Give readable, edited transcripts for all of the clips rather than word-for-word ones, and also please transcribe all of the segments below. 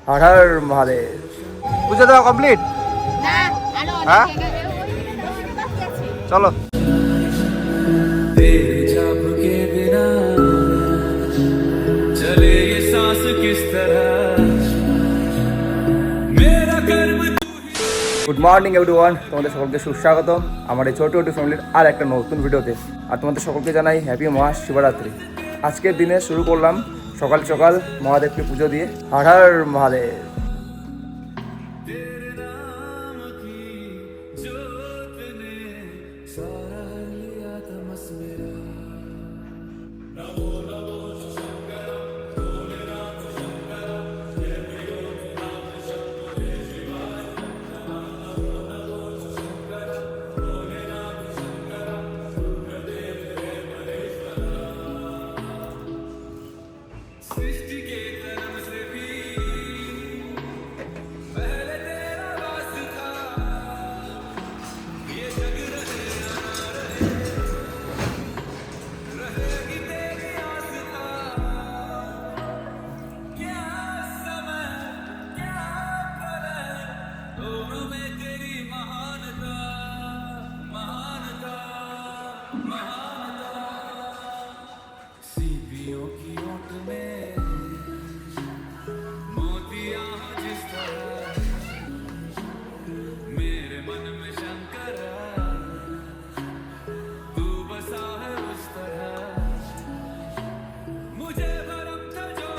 হর হর মহাদেব। পুজো দেওয়া কমপ্লিট? হ্যাঁ চলো। গুড মর্নিং এভরিওয়ান, তোমাদের সকলকে সুস্বাগতম আমার এই ছোটো ছোটো ফ্যামিলির আর একটা নতুন ভিডিওতে। আর তোমাদের সকলকে জানাই হ্যাপি মহাশিবরাত্রি। আজকের দিনে শুরু করলাম সকাল সকাল মহাদেবকে পুজো দিয়ে। হর হর মহাদেব।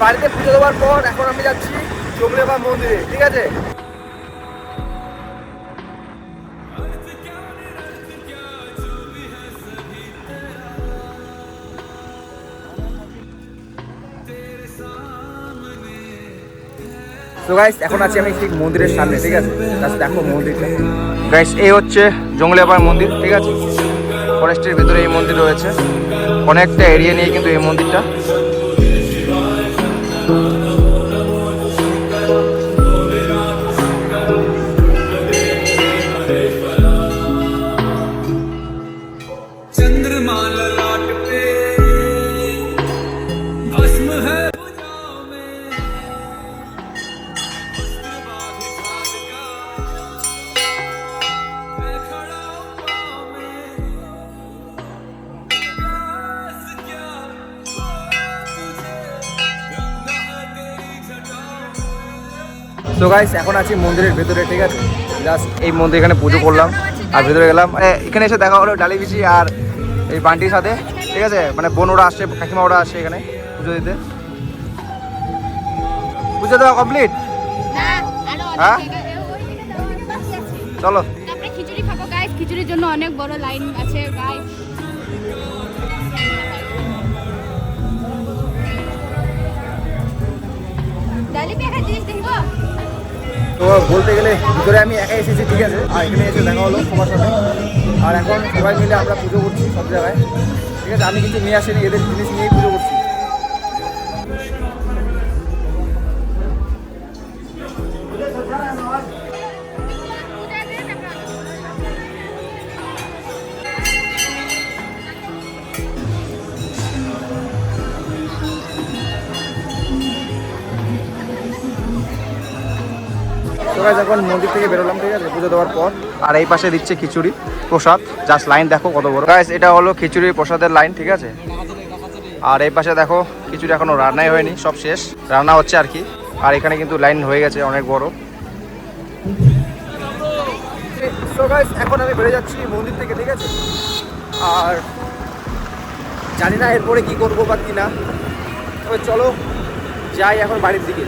বাড়িতে পুজো দেওয়ার পর এখন আমি যাচ্ছি জংলেবা মন্দিরে, ঠিক আছে? তো গাইস এখন আছি আমি ঠিক মন্দিরের সামনে, ঠিক আছে? জাস্ট দেখো মন্দিরটা গাইস, এই হচ্ছে জংলেবার মন্দির, ঠিক আছে? ফরেস্টের ভিতরে এই মন্দির রয়েছে, অনেকটা এরিয়া নিয়ে কিন্তু এই মন্দিরটা। তো গাইস এখন আছি মন্দিরের ভেতরে, ঠিক আছে? জাস্ট এই মন্দির এখানে পুজো করলাম আর ভেতরে গেলাম। এখানে এসে দেখা হলো ডালি বিচি আর এই বান্টির সাথে, ঠিক আছে? মানে বোন ওরা আসছে, কাকিমা ওরা আসছে এখানে পুজো দিতে। পুজো দেওয়া কমপ্লিট? হ্যাঁ চলো। খিচুড়ি খাবো গাইস, খিচুড়ির জন্য অনেক বড় লাইন আছে গাইস। তো বলতে গেলে ভিতরে আমি একাই এসেছি, ঠিক আছে? আর এখানে এসে দেখা হলো সবার সাথে। আর এখন সবাই মিলে আমরা পুজো করছি সব জায়গায়, ঠিক আছে? আমি কিছু নিয়ে আসিনি, এদের জিনিস নিয়েই পুজো করছি। তো গাইস এখন মন্দির থেকে বেরোলাম, ঠিক আছে? পুজো দেওয়ার পর। আর এই পাশে দিচ্ছে খিচুড়ি প্রসাদ, জাস্ট লাইন দেখো কত বড় গাইস। এটা হলো খিচুড়ি প্রসাদের লাইন, ঠিক আছে? আর এই পাশে দেখো খিচুড়ি এখনো রান্নাই হয়নি, সব শেষ, রান্না হচ্ছে আর কি। আর এখানে কিন্তু লাইন হয়ে গেছে অনেক বড়। তো গাইস এখন আমি বেরো যাচ্ছি মন্দির থেকে, ঠিক আছে? আর জানি না এরপরে কি করবো বা কি না, তবে চলো যাই এখন বাড়ির দিকে।